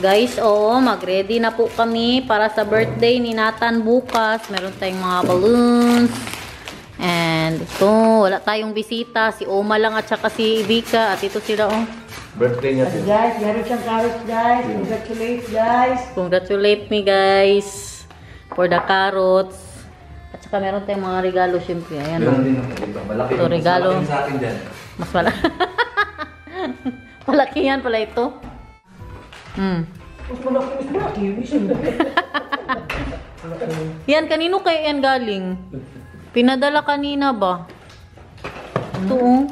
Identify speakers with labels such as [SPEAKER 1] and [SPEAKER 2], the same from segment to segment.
[SPEAKER 1] Guys, mag-ready na po kami para sa birthday ni Nathan bukas. Meron tayong mga balloons. And ito, wala tayong bisita. Si Oma lang at saka si Vika. At ito sila,
[SPEAKER 2] birthday niya.
[SPEAKER 3] Guys, meron siyang carrots, guys. Congratulate, guys.
[SPEAKER 1] Congratulate me, guys. For the carrots. At saka meron tayong mga regalo, syempre. Ayan.
[SPEAKER 2] Meron din ako dito. Malaki.
[SPEAKER 1] Ito, regalo.
[SPEAKER 2] Mas malaki sa akin dyan.
[SPEAKER 1] Mas malaki. Malaki yan pala ito.
[SPEAKER 3] Mas malaki.
[SPEAKER 1] Yan, kanino kayo yan galing? Pinadala kanina ba? Ito,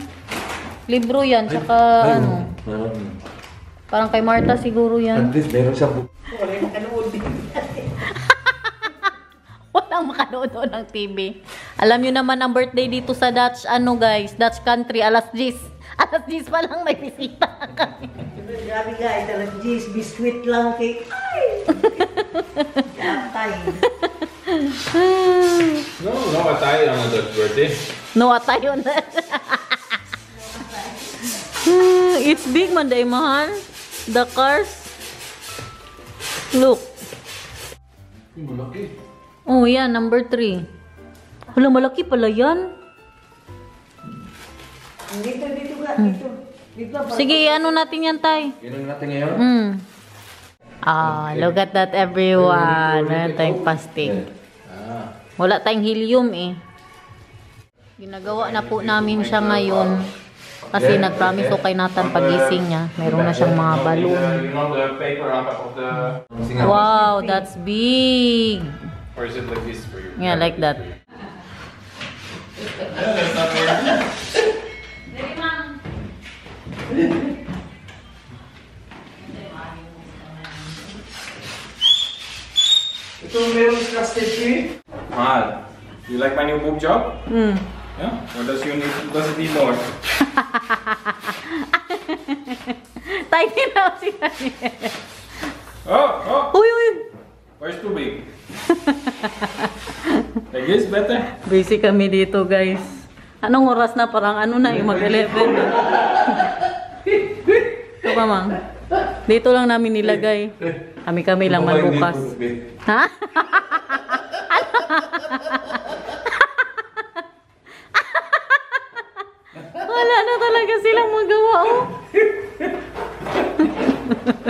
[SPEAKER 1] libro yan, tsaka ano. Parang kay Martha siguro yan.
[SPEAKER 2] At least meron siya book.
[SPEAKER 3] Wala yung makanood din.
[SPEAKER 1] Walang makanood ng TV. Alam nyo naman ang birthday dito sa Dutch, guys, Dutch country, alas 10. Alas 10 pa lang may bisita kami.
[SPEAKER 3] Grabe guys, alas 10, biskuit lang cake. Ay! Atay.
[SPEAKER 4] No atay on a Dutch birthday.
[SPEAKER 1] No atay on that. It's big man, day mahal. The cars. Look.
[SPEAKER 2] Malaki.
[SPEAKER 1] Oh, yan, number 3. Wala, malaki pala yan.
[SPEAKER 3] Dito nga, dito. Dito pa.
[SPEAKER 1] Sige, ano natin yan, tay?
[SPEAKER 2] Yun natin ngayon.
[SPEAKER 1] Look at that, everyone. Meron tayong pastig. Wala tayong helium eh. Ginagawa na po namin siya ngayon. Kasi nag-promise ko kay Nathan pagising niya. Meron na siyang mga balloon.
[SPEAKER 4] You know the paper on top of the...
[SPEAKER 1] Wow, that's big.
[SPEAKER 4] Or is it like this for you?
[SPEAKER 1] Yeah, like that.
[SPEAKER 4] Yeah, that's not working.
[SPEAKER 2] Ito meron trusted tree.
[SPEAKER 4] Mahal, you like my new boob job? Yeah? Or does it need more?
[SPEAKER 1] Tay, na siya.
[SPEAKER 4] Oh!
[SPEAKER 1] Uy, uy!
[SPEAKER 4] Where's too big? Like this, better?
[SPEAKER 1] Busy kami dito, guys. Anong oras na? Parang ano na, mag-11 na. Ito pa, mang. Dito lang namin nilagay. Kami lang man bukas. Ha? Wala na talaga silang magawa,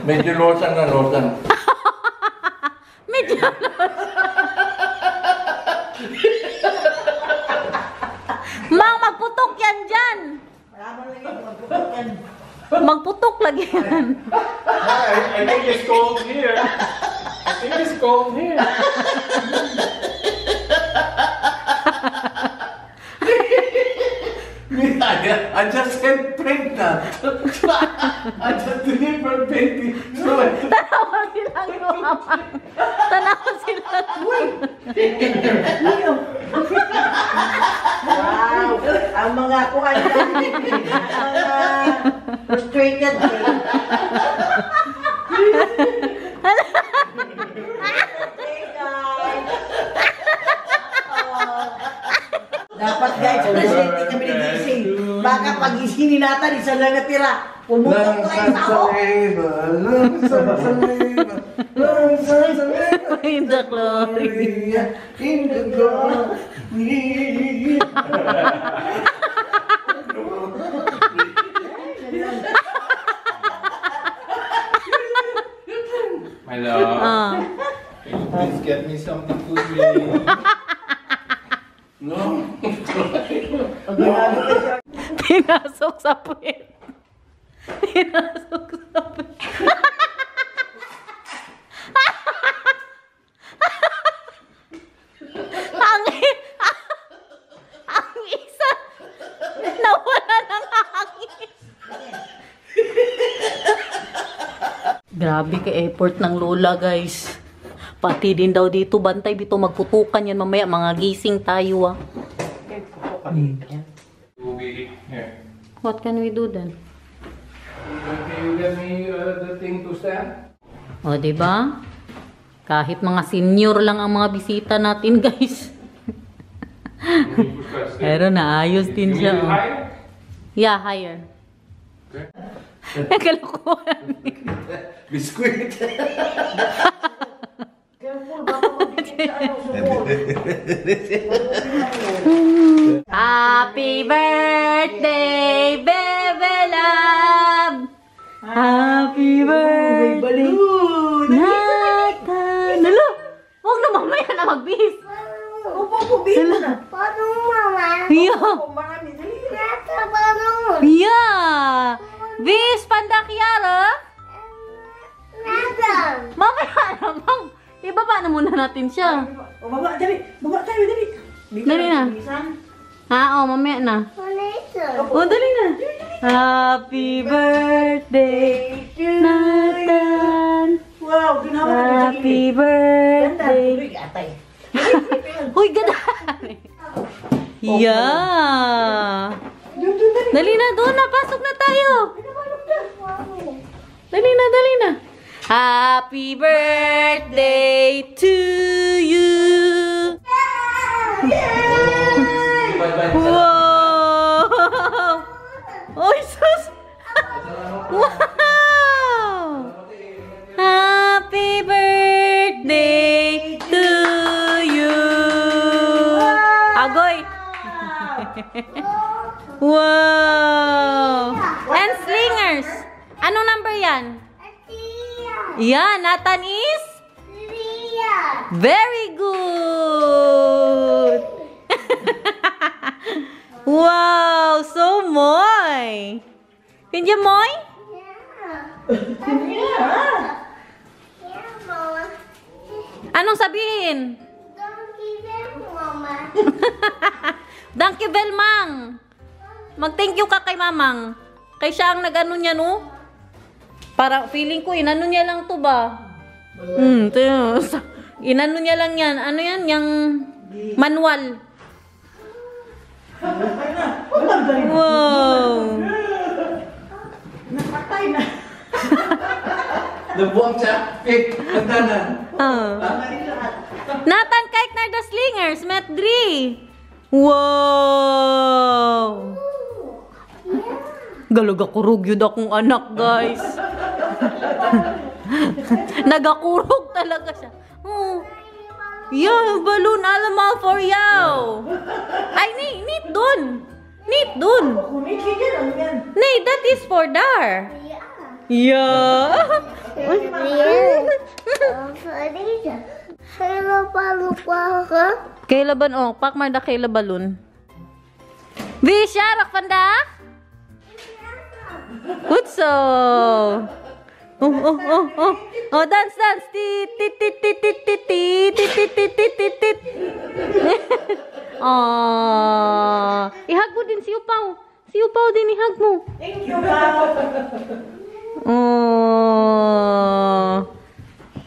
[SPEAKER 2] Medyo losan na losan.
[SPEAKER 1] Medyo Mang, magputok yan dyan!
[SPEAKER 3] Malaman lang yun, magputok yan.
[SPEAKER 1] Magputok lagi yan.
[SPEAKER 4] I think it's cold here. I think it's cold here.
[SPEAKER 2] I just get pregnant. I just delivered baby.
[SPEAKER 1] Tanawa silang lumamang. Tanawa silang
[SPEAKER 3] Wow! Ang mga kuhan dyan, ang mga frustrated eh. Hey guys! Dapat guys, hindi kami nagising. Baka pagising ni Nathan, isa lang natira. Pumutok ko yung tao.
[SPEAKER 1] in the glory.
[SPEAKER 2] In the glory.
[SPEAKER 4] My love. Can you please get me something to drink?
[SPEAKER 2] No.
[SPEAKER 1] Pinasok sa puwet. Pinasok sa puwet. ang isa nawala ng hangin. Grabe ka effort ng lola, guys. Pati din daw dito, bantay dito, magputukan yan mamaya, mga gising tayo
[SPEAKER 4] Here.
[SPEAKER 1] What can we do then?
[SPEAKER 4] Can you get me the thing to stand?
[SPEAKER 1] O, diba? Kahit mga senior lang ang mga bisita natin, guys. Pero naayos din
[SPEAKER 4] You
[SPEAKER 1] siya.
[SPEAKER 4] mean
[SPEAKER 1] Oh.
[SPEAKER 4] higher?
[SPEAKER 1] Yeah, higher.
[SPEAKER 4] Okay.
[SPEAKER 1] Kalokohan.
[SPEAKER 2] Biskuit.
[SPEAKER 3] Careful, baka mabigyan sa ano, sumol.
[SPEAKER 1] Happy birthday, Bebe Love! Happy birthday, Nathan! Lalo, huwag na mamaya na magbihis.
[SPEAKER 3] Upo, bito na.
[SPEAKER 5] Paano mama?
[SPEAKER 1] Yeah.
[SPEAKER 3] Upo, marami. Dali.
[SPEAKER 5] Nasa paano?
[SPEAKER 1] Yeah! Bis, pandakyara?
[SPEAKER 5] Nasa?
[SPEAKER 1] Mamaya namang. Ibaba na muna natin siya.
[SPEAKER 3] O, baba, dali. Baba tayo, dali.
[SPEAKER 1] Dali na.
[SPEAKER 3] Bilisan.
[SPEAKER 1] Oo, mamaya na.
[SPEAKER 5] Nasa?
[SPEAKER 1] Oh, dali na. Happy birthday, Nathan.
[SPEAKER 3] Wow, ginawa ka dali.
[SPEAKER 1] Happy
[SPEAKER 3] Ganda.
[SPEAKER 1] birthday.
[SPEAKER 3] Uy, atay.
[SPEAKER 1] Huy, ganda. Yeah. Dali na, doon na. Pasok na tayo. Dali na, dali na. Happy birthday to you. Wow. Oh, sus. Wow. Happy birthday to you. Agoy. Wow. And slingers. Anong number yan? Yeah, Nathan is? Very good. Wow, so moy. Pinja moy? Anong sabihin? Thank you, Belmang. Mag-thank you ka kay Mamang. Kay siya ang nag-ano niya, no? Para feeling ko, inano niya lang to ba? Inano niya lang yan. Ano yan? Yung manual. Wow.
[SPEAKER 3] Napatay na.
[SPEAKER 2] Nabuang siya. Pick. Ganda na.
[SPEAKER 1] Nathan Kaiknar the Slingers, Met 3. Wow. Galagakurog yun akong anak, guys. Nagakurog talaga siya. Oh. Yeah, balloon alamal for you. Ay, need dun. Need dun.
[SPEAKER 3] Kunit ka dyan, ano yan?
[SPEAKER 1] Nay, that is for Dar. Yeah. Kailaban, oh. Pakmar da kailabalun. Visha, rakpanda? Utso. Oh, dance. Tit, tit, tit, tit, tit, tit, tit, tit, tit, tit, tit, tit, tit. Oh. Ihag mo din si Upaw. Si Upaw din ihag mo.
[SPEAKER 3] Thank you, Pao.
[SPEAKER 1] Oh.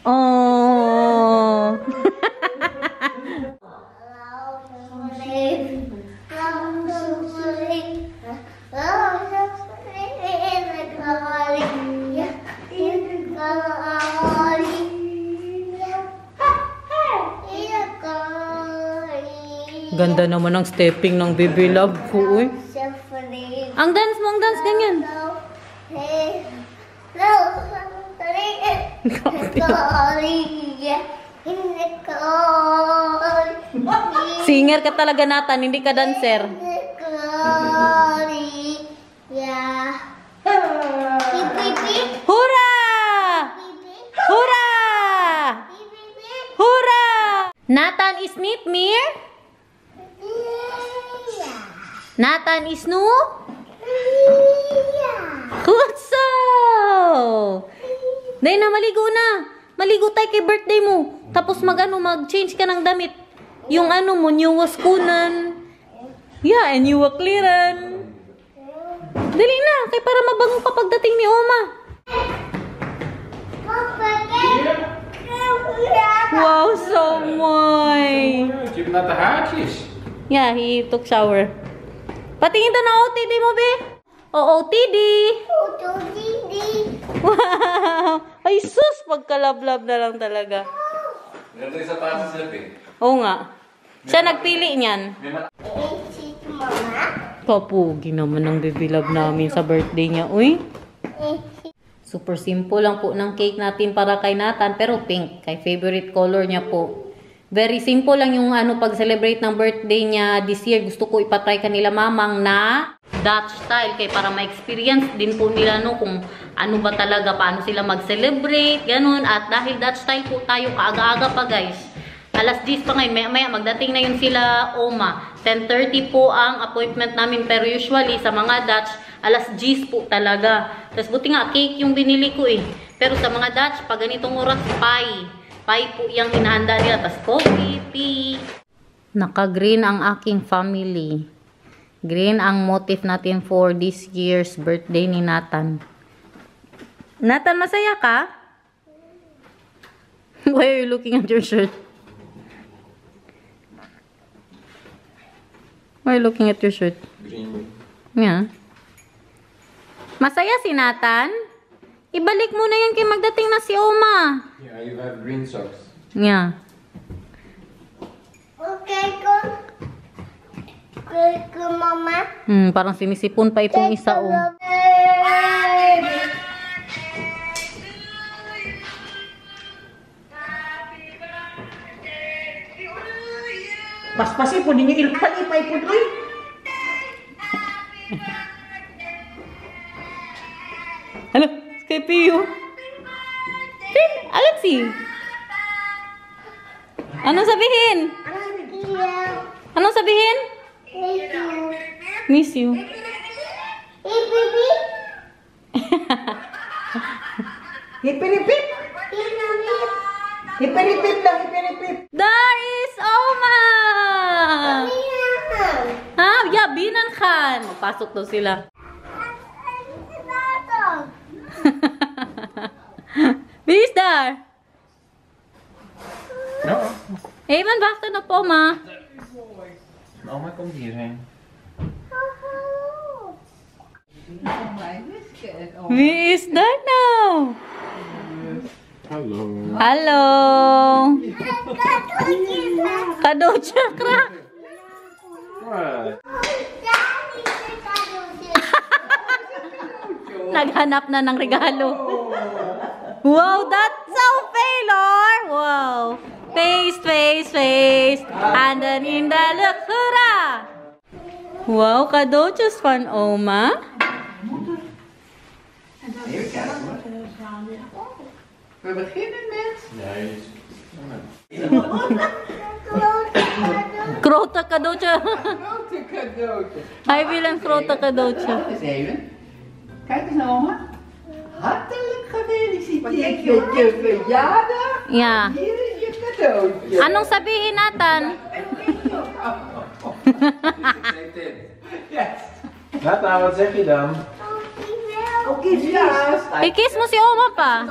[SPEAKER 1] Oh. Ganda naman ang stepping ng baby love ko, uy. Ang dance mo, ganyan. Singer ka talaga, Nathan, hindi ka dancer. Hurra! Hurra! Hurra! Nathan is Nitmir? Nathan is Nu? Kutso! Dahil na, maligo na. Maligo tayo kay birthday mo. Tapos mag-change ka ng damit. Yung ano mo, new waskunan. Yeah, and new clearan. Dali na, kay para mabango ka pagdating ni Oma. Wow, so moy.
[SPEAKER 4] Keep not the hatches.
[SPEAKER 1] Yeah, he took shower. Patingin daw na OTD mo, be. OOTD. Wow. Ay, sus. Pagkalablab na lang talaga.
[SPEAKER 2] Ganda yung sapatos niya, Pick.
[SPEAKER 1] Oo nga. Siya nagpili niyan. Kapugi naman ang baby love namin sa birthday niya. Uy. Super simple lang po ng cake natin para kay Nathan, pero pink. Kay favorite color niya po. Very simple lang yung pag-celebrate ng birthday niya this year. Gusto ko ipatry kanila mamang na Dutch style. Kaya para ma-experience din po nila kung ano ba talaga, paano sila mag-celebrate, ganun. At dahil Dutch style po tayo, kaaga-aga pa guys. Alas 10 pa ngayon, maya-maya magdating na yun sila Oma. 10:30 po ang appointment namin, pero usually sa mga Dutch, alas 10 po talaga. Tapos buti nga, cake yung binili ko eh. Pero sa mga Dutch, pag ganitong oras, pie. Pie po yung hinahanda nila. Tapos coffee, tea. Naka-green ang aking family. Green ang motif natin for this year's birthday ni Nathan. Nathan, masaya ka? Why are you looking at your shirt? Why are you looking at your shirt?
[SPEAKER 4] Green.
[SPEAKER 1] Yeah. Masaya si Nathan? Ibalik mo na yan kay magdating na si Oma.
[SPEAKER 4] Yeah, you have green socks.
[SPEAKER 1] Yeah.
[SPEAKER 5] Okay ko, mama.
[SPEAKER 1] Parang sinisipon pa itong isa oh.
[SPEAKER 3] Paspasi po ninyo ilpalipay po doy.
[SPEAKER 1] Hello, Skypeo. Alexi. Anong sabihin? Anong sabihin? Miss you.
[SPEAKER 5] Hey, baby.
[SPEAKER 3] Hipiripip. Hipiripip lang, hipiripip.
[SPEAKER 1] There is Oma! Ha? Yeah, binan kan. Pasok daw sila. Wie is daar?
[SPEAKER 4] No.
[SPEAKER 1] Even wachten op oma.
[SPEAKER 4] Oma komt hierheen.
[SPEAKER 1] Wie is daar nou?
[SPEAKER 4] Hallo.
[SPEAKER 1] Hallo. Cadeautje, krak.
[SPEAKER 4] What?
[SPEAKER 1] Naghanap na ng regalo. Wow, that's so failure. Wow. Face, face, face. And then in the look. Hurra! Wow, cadeautjes van oma.
[SPEAKER 2] We beginnen met...
[SPEAKER 4] Nee.
[SPEAKER 1] Grote cadeautje.
[SPEAKER 2] Grote cadeautje.
[SPEAKER 1] Hij wil een grote cadeautje.
[SPEAKER 2] Wacht eens even. Kijk eens naar oma. Hartelijk gefeliciteerd met je verjaardag.
[SPEAKER 1] Ja.
[SPEAKER 2] Hier is je cadeautje.
[SPEAKER 1] Anong sabihin natin?
[SPEAKER 2] Yes.
[SPEAKER 4] Nathan, wat zeg je dan?
[SPEAKER 3] Okay,
[SPEAKER 2] Ja,
[SPEAKER 1] Ikis mo si oma pa.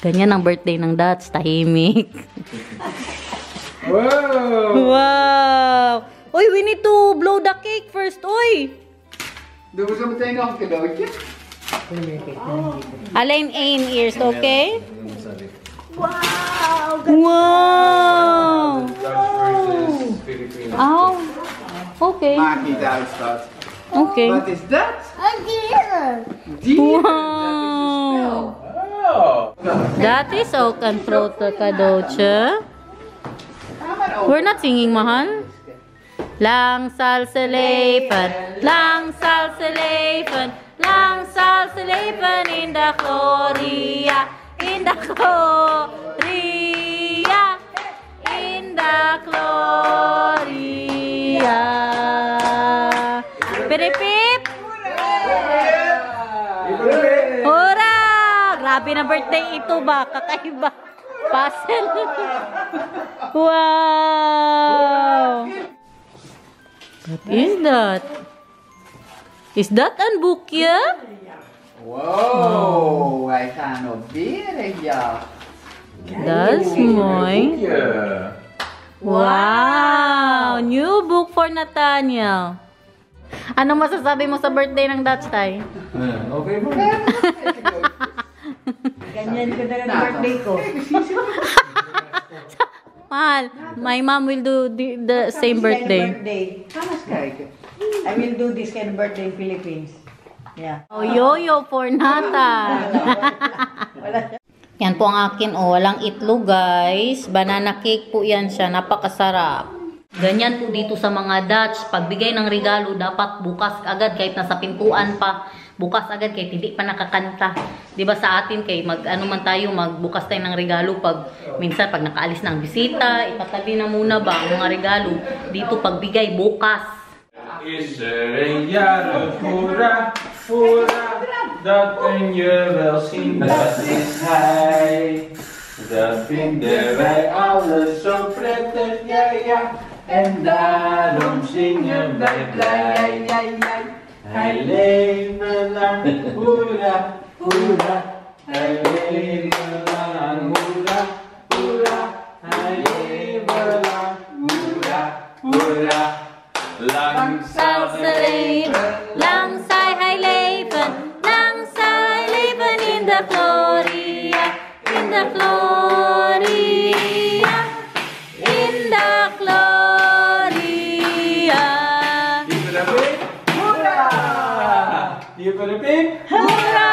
[SPEAKER 1] Ganyan ang birthday ng Dutch, tahimik.
[SPEAKER 4] Wow.
[SPEAKER 1] Wow! Uy, we need to blow the cake first, uy!
[SPEAKER 2] Doen we zo meteen nog een cadeautje?
[SPEAKER 1] Alleen 1 eerst, okay?
[SPEAKER 3] Wow!
[SPEAKER 1] Wow!
[SPEAKER 4] Dutch versus Filipino.
[SPEAKER 1] Oh, okay.
[SPEAKER 2] Maakt niet uit, schat.
[SPEAKER 1] Okay.
[SPEAKER 2] Wat is dat? Die.
[SPEAKER 1] Wow!
[SPEAKER 4] Oh.
[SPEAKER 1] That is ook een grote cadeautje. We're not singing, mahal. Lang zal ze leven, lang zal ze leven, lang zal ze leven in de gloria, in de gloria, in de gloria. Piripip! Hurra! Grabe na birthday ito ba? Kakaiba. Puzzle. Wow! What is that? Is that een boekje?
[SPEAKER 2] Wow, wij gaan op weer een jacht.
[SPEAKER 1] Dat is mooi.
[SPEAKER 4] Yeah.
[SPEAKER 1] Wow! New book for Nathaniel. Anong masasabi mo sa birthday ng Dutch Tay?
[SPEAKER 4] Okay mo.
[SPEAKER 3] Ganyan ko na ng birthday ko.
[SPEAKER 1] Mahal, my mom will do the same birthday.
[SPEAKER 3] Birthday.
[SPEAKER 2] Ga eens kijken.
[SPEAKER 3] I will do this kind of birthday in Philippines. Yeah.
[SPEAKER 1] Oh, yoyo for Nathan. Yan po ang akin. Oh, walang itlog guys. Banana cake po yan siya. Napakasarap. Ganyan po dito sa mga Dutch. Pagbigay ng regalo, dapat bukas agad kahit nasa pintuan pa. Bukas agad kahit hindi pa nakakanta. Diba sa atin kay ano man tayo, magbukas tayo ng regalo pag minsan pag nakaalis ng bisita, ipatabi na muna ba ang mga regalo. Dito pagbigay bukas.
[SPEAKER 4] Israel, hurra, hurra, dat een juwel zien, dat is hij. Dat vinden wij alles zo prettig, ja, ja. En daarom zingen wij blij. Hij leven lang, hoera, hoera. Hij leven lang, hoera, hoera. Hij leven lang, hoera, hoera. Lang zal ze leven,
[SPEAKER 1] lang zij hij leven, lang zij leven in de gloria, in de gloria, in de gloria.
[SPEAKER 4] Hier voor de pik, hoera! Hier voor de pik,
[SPEAKER 1] Hoera!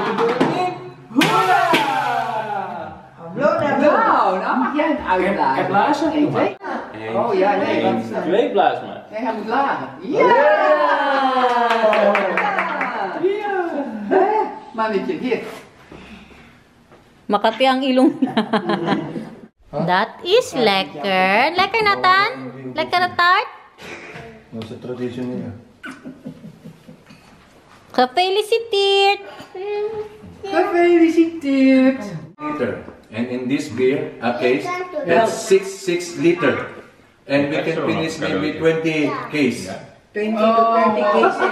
[SPEAKER 4] hier voor de pik, hoera!
[SPEAKER 2] Nou, nou mag jij een uitlagen.
[SPEAKER 4] Heb blazen?
[SPEAKER 2] Eén, twee. Oh ja, nee, wat is dat?
[SPEAKER 4] Twee blaas maar.
[SPEAKER 2] Nee, hij moet lagen. Ja! Ja! Mannetje, hier.
[SPEAKER 1] Makati ang ilong niya. That is lekker. Lekker, Nathan? Lekker na tart?
[SPEAKER 6] Dat is de traditie hier.
[SPEAKER 1] Gefeliciteerd!
[SPEAKER 2] Gefeliciteerd.
[SPEAKER 7] Liter. And in this beer, case, it's 6 liter. And we can finish maybe 20 case.
[SPEAKER 3] 20 to 30 cases.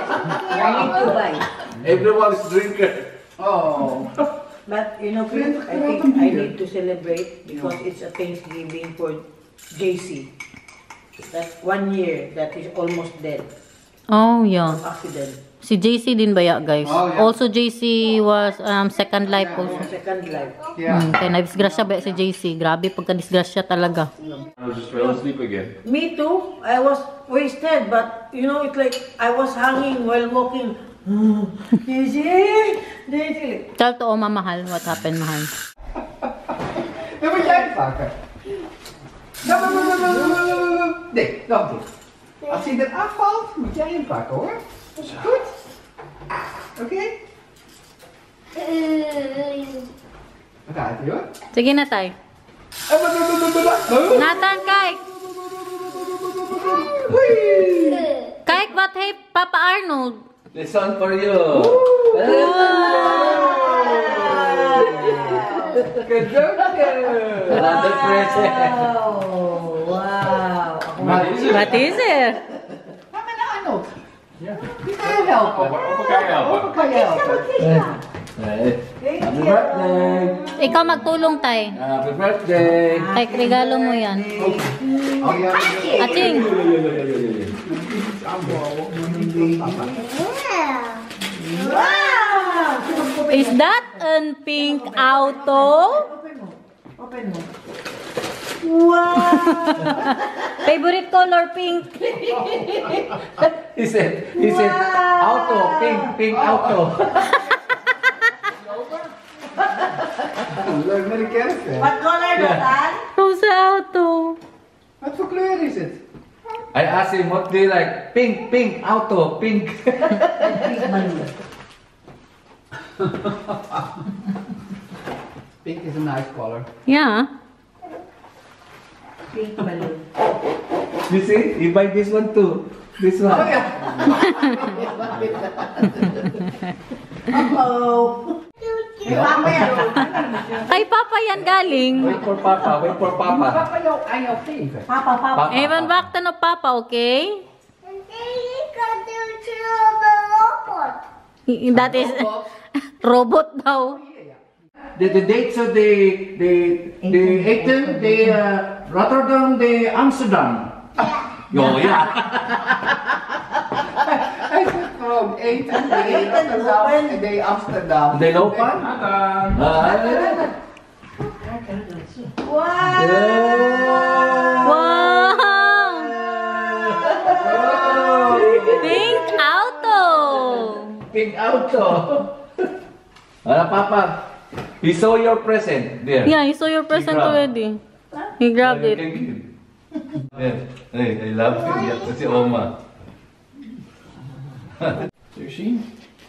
[SPEAKER 3] I need to buy.
[SPEAKER 7] Everyone is drinker.
[SPEAKER 2] Oh.
[SPEAKER 3] But you know, Chris, I think I need to celebrate because it's a Thanksgiving for JC. That's 1 year that is almost dead.
[SPEAKER 1] Oh, yeah.
[SPEAKER 3] Accident.
[SPEAKER 1] Si JC din ba ya, guys?
[SPEAKER 2] Oh, yeah.
[SPEAKER 1] Also, JC was second life also.
[SPEAKER 3] Second life.
[SPEAKER 2] Yeah.
[SPEAKER 1] Kaya na-disgrasya ba si JC? Grabe, pagka-disgrasya talaga.
[SPEAKER 4] I just fell asleep again.
[SPEAKER 3] Me too. I was wasted, but you know, it's like I was hanging while walking. JC, JC.
[SPEAKER 1] Tell to Oma, mahal. What happened, mahal?
[SPEAKER 2] Dan moet jij het pakken. Nee, nog niet. Als hij er afvalt, moet jij hem pakken hoor. Goed? Oké? Dan gaat hij hoor.
[SPEAKER 1] Sige na, tay. Nathan, kijk. Kijk, wat heeft Papa Arnold?
[SPEAKER 7] This one for you. Another present.
[SPEAKER 3] Wow.
[SPEAKER 1] What is it?
[SPEAKER 2] Mama na Arnold. Die kan je helpen.
[SPEAKER 4] Opa kan je helpen.
[SPEAKER 2] Opa kan je helpen.
[SPEAKER 7] Happy birthday.
[SPEAKER 1] Ikaw magtulong, tay.
[SPEAKER 7] Happy birthday.
[SPEAKER 1] Kay regalo mo yan.
[SPEAKER 2] Oh ja.
[SPEAKER 1] Ating. Is that a pink auto?
[SPEAKER 3] Open mo. Wow.
[SPEAKER 1] Favorite color, pink.
[SPEAKER 7] He said, auto, pink auto.
[SPEAKER 2] Leuk met een kerst hè.
[SPEAKER 3] What color is that?
[SPEAKER 1] Rosa auto.
[SPEAKER 2] Wat voor kleur is het?
[SPEAKER 7] I asked him, what do you like? Pink auto, pink.
[SPEAKER 2] Pink is a nice color.
[SPEAKER 1] Yeah.
[SPEAKER 3] Pink balloon.
[SPEAKER 7] You see, you buy this one too. This one.
[SPEAKER 2] Oh ja.
[SPEAKER 3] Uh-oh. Mama yan.
[SPEAKER 1] Kay Papa yan galing.
[SPEAKER 7] Wait for Papa, wait for Papa.
[SPEAKER 2] Papa jou aan jou geven.
[SPEAKER 3] Papa, papa.
[SPEAKER 1] Even back to no Papa, okay? That is robot daw.
[SPEAKER 7] The dates of the Eten, the Rotterdam, the Amsterdam. Oh yeah.
[SPEAKER 2] Hij zegt gewoon eten, nee Rotterdam en nee Amsterdam.
[SPEAKER 7] They lopen?
[SPEAKER 3] Wow.
[SPEAKER 1] Wow! Pink auto!
[SPEAKER 7] walking out. Papa, he saw your present there.
[SPEAKER 1] Yeah, he saw your present
[SPEAKER 7] grabbed.
[SPEAKER 1] already. He grabbed
[SPEAKER 7] You
[SPEAKER 1] it.
[SPEAKER 7] can give. There. Hey, I love it. Yan si Oma.
[SPEAKER 4] Sushi?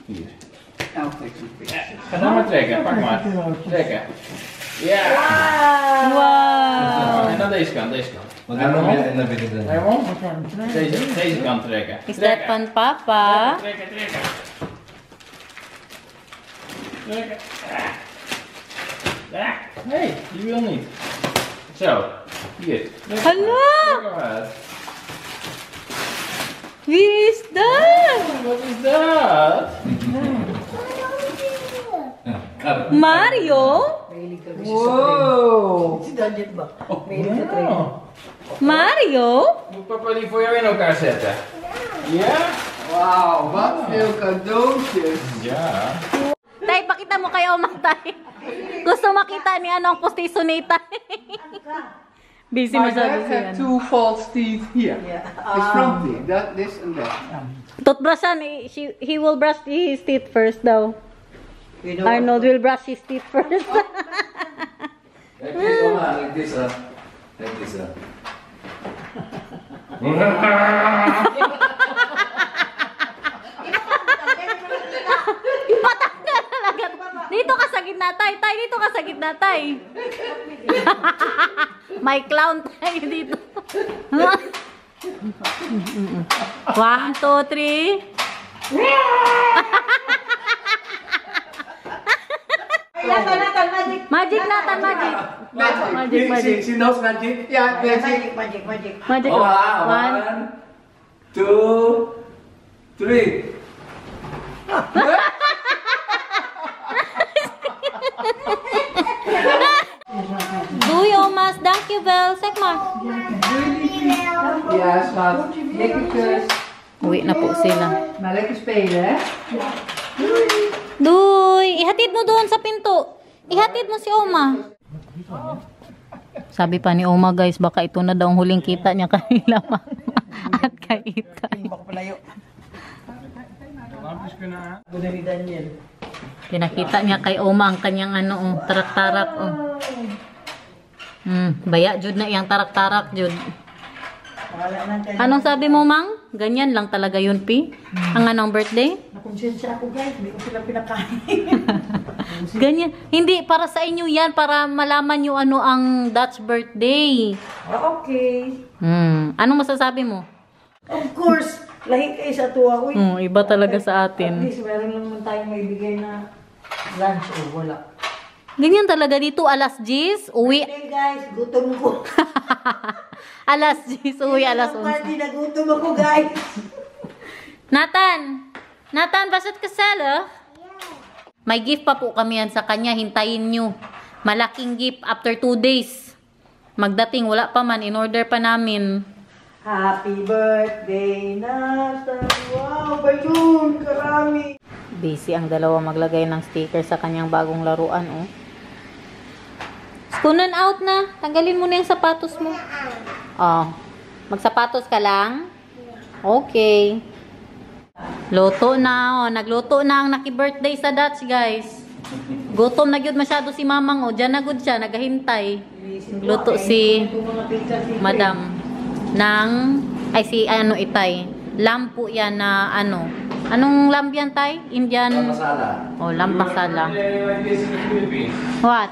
[SPEAKER 4] Hier.
[SPEAKER 2] I'll take some fish.
[SPEAKER 4] Ga nou maar trekken, pak maar. Trekken. Ja!
[SPEAKER 1] Wow!
[SPEAKER 4] En dan deze kant, deze kant.
[SPEAKER 7] Magkano may nabili doon?
[SPEAKER 4] Raymond? Deze kant trekken.
[SPEAKER 1] Is that van Papa?
[SPEAKER 4] Trekken, trekken. Trekken. Ja. Nee, die wil niet. Zo. Hier.
[SPEAKER 1] Hala!
[SPEAKER 4] Trek hem uit.
[SPEAKER 1] Wie is that?
[SPEAKER 4] Wat is dat?
[SPEAKER 1] Mario?
[SPEAKER 3] Wow! Si Daniel ba? Mahilig sa train.
[SPEAKER 4] Oh.
[SPEAKER 1] Mario?
[SPEAKER 4] Moet papa die voor jou in elkaar zetten? Ja?
[SPEAKER 2] Wauw, wat veel cadeautjes.
[SPEAKER 4] Ja.
[SPEAKER 1] Tay, pakita mo kay Oma, Tay. Gusto makita ni ano ang postiso ni Tay. Busy
[SPEAKER 2] My
[SPEAKER 1] masyado
[SPEAKER 2] dad
[SPEAKER 1] siya.
[SPEAKER 2] had 2 false teeth here.
[SPEAKER 3] Yeah.
[SPEAKER 2] It's front teeth, that, this and that.
[SPEAKER 1] Toothbrushan, he will brush his teeth first daw.
[SPEAKER 3] You know
[SPEAKER 1] Arnold will brush his teeth first.
[SPEAKER 7] Like this, Oma. Like this, Like this,
[SPEAKER 1] Patanggal talaga. Dito ka sa gitna, Tay. Tay, dito ka sa gitna, Tay. May clown tayo dito. 1, 2, 3. Magic, Nathan, magic. Magic.
[SPEAKER 7] She knows magic?
[SPEAKER 2] Yeah, that's it.
[SPEAKER 3] Magic.
[SPEAKER 1] Magic.
[SPEAKER 7] Oh, wow. 1, 2, 3.
[SPEAKER 1] Doei, oma's. Dankjewel. Zeg maar.
[SPEAKER 2] Ja, schat. Lekker kus.
[SPEAKER 1] Uwi na po sila.
[SPEAKER 2] Maar lekker spelen, hè?
[SPEAKER 1] Doei! Ihatid mo doon sa pinto. Ihatid mo si Oma. Sabi pa ni Oma, guys, baka ito na daw ang huling kita niya kanila mama at kay Itay.
[SPEAKER 4] Lampjes kunnen aan.
[SPEAKER 3] Guna ni Daniel.
[SPEAKER 1] Pinakita niya kay Oma ang kanyang ano, tarak-tarak. Baya, Jud na iyang tarak-tarak, Jud.
[SPEAKER 3] Wala nang kanya.
[SPEAKER 1] Anong sabi mo, Mang? Ganyan lang talaga yun, Pi? Ang anong birthday?
[SPEAKER 3] Nakonsensya ako guys, hindi ko sila pinakain.
[SPEAKER 1] Ganyan. Hindi, para sa inyo yan, para malaman nyo ano ang Dutch birthday.
[SPEAKER 3] Okay.
[SPEAKER 1] Anong masasabi mo?
[SPEAKER 3] Of course, lahi kayo sa tuwa. Uy,
[SPEAKER 1] Iba talaga sa
[SPEAKER 3] at
[SPEAKER 1] atin.
[SPEAKER 3] least meron naman tayong maibigay na lunch o wala.
[SPEAKER 1] Ganyan talaga dito, alas 10, uwi.
[SPEAKER 3] Hey guys, gutom ko.
[SPEAKER 1] Alas 10, uwi, alas 11.
[SPEAKER 3] Party na gutom ako guys.
[SPEAKER 1] Nathan, basit ka sala? May gift pa po kami yan sa kanya, hintayin nyo. Malaking gift after 2 days. Magdating, wala pa man, in order pa namin.
[SPEAKER 3] Happy birthday, Nathan. Wow, balloon, karami.
[SPEAKER 1] Busy ang dalawa maglagay ng sticker sa kanyang bagong laruan, oh. Skunan out na. Tanggalin mo na yung sapatos mo. Oh. Magsapatos ka lang? Okay. Luto na, oh. Nagluto na ang naki-birthday sa Dutch, guys. Gutom na gyud masyado si Mamang, oh. Diyan na gud siya, naghahintay. Luto si Madam ng Itay. Lamb po yan na ano. Anong lamb yan, Tay? Indian?
[SPEAKER 7] Masala.
[SPEAKER 1] Oh, lamb masala.
[SPEAKER 4] Like this in the Philippines.
[SPEAKER 1] What?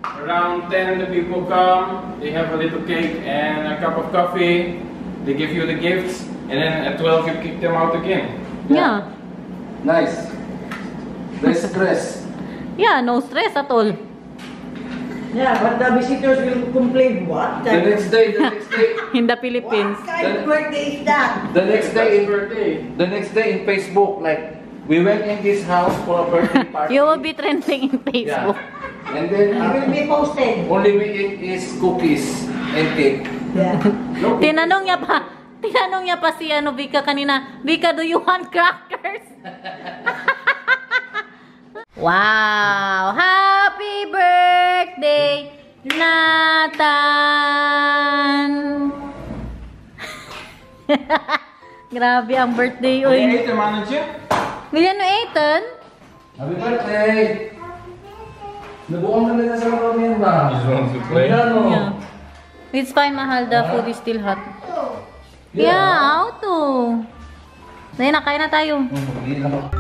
[SPEAKER 4] Around 10 the people come, they have a little cake and a cup of coffee, they give you the gifts, and then at 12 you kick them out again.
[SPEAKER 1] Yeah.
[SPEAKER 7] Nice. Less stress.
[SPEAKER 1] Yeah, no stress at all.
[SPEAKER 3] Yeah, but the visitors will complain. What?
[SPEAKER 7] The next day,
[SPEAKER 1] In the Philippines.
[SPEAKER 3] What kind of birthday is that?
[SPEAKER 7] the next day,
[SPEAKER 4] Birthday.
[SPEAKER 7] the next day in Facebook, like we went in this house for a birthday party.
[SPEAKER 1] You will be trending in Facebook.
[SPEAKER 7] Yeah. And then
[SPEAKER 3] It will be posted.
[SPEAKER 7] only we eat is cookies and cake.
[SPEAKER 3] Yeah.
[SPEAKER 1] Tinanong niya pa si ano, Vika kanina, Vika, do you want crackers? Wow! Happy birthday, Nathan! Grabe ang birthday,
[SPEAKER 4] Wil je
[SPEAKER 1] oy.
[SPEAKER 4] eten, mannetje?
[SPEAKER 1] Bilhan mo, Ethan?
[SPEAKER 6] Happy birthday! Nabuang na nila sa mga yan ba?
[SPEAKER 4] He just wants to play.
[SPEAKER 1] Yeah. It's fine, mahal. The food is still hot. Yeah, auto. Dahil na, kain na tayo.
[SPEAKER 6] Hindi lang.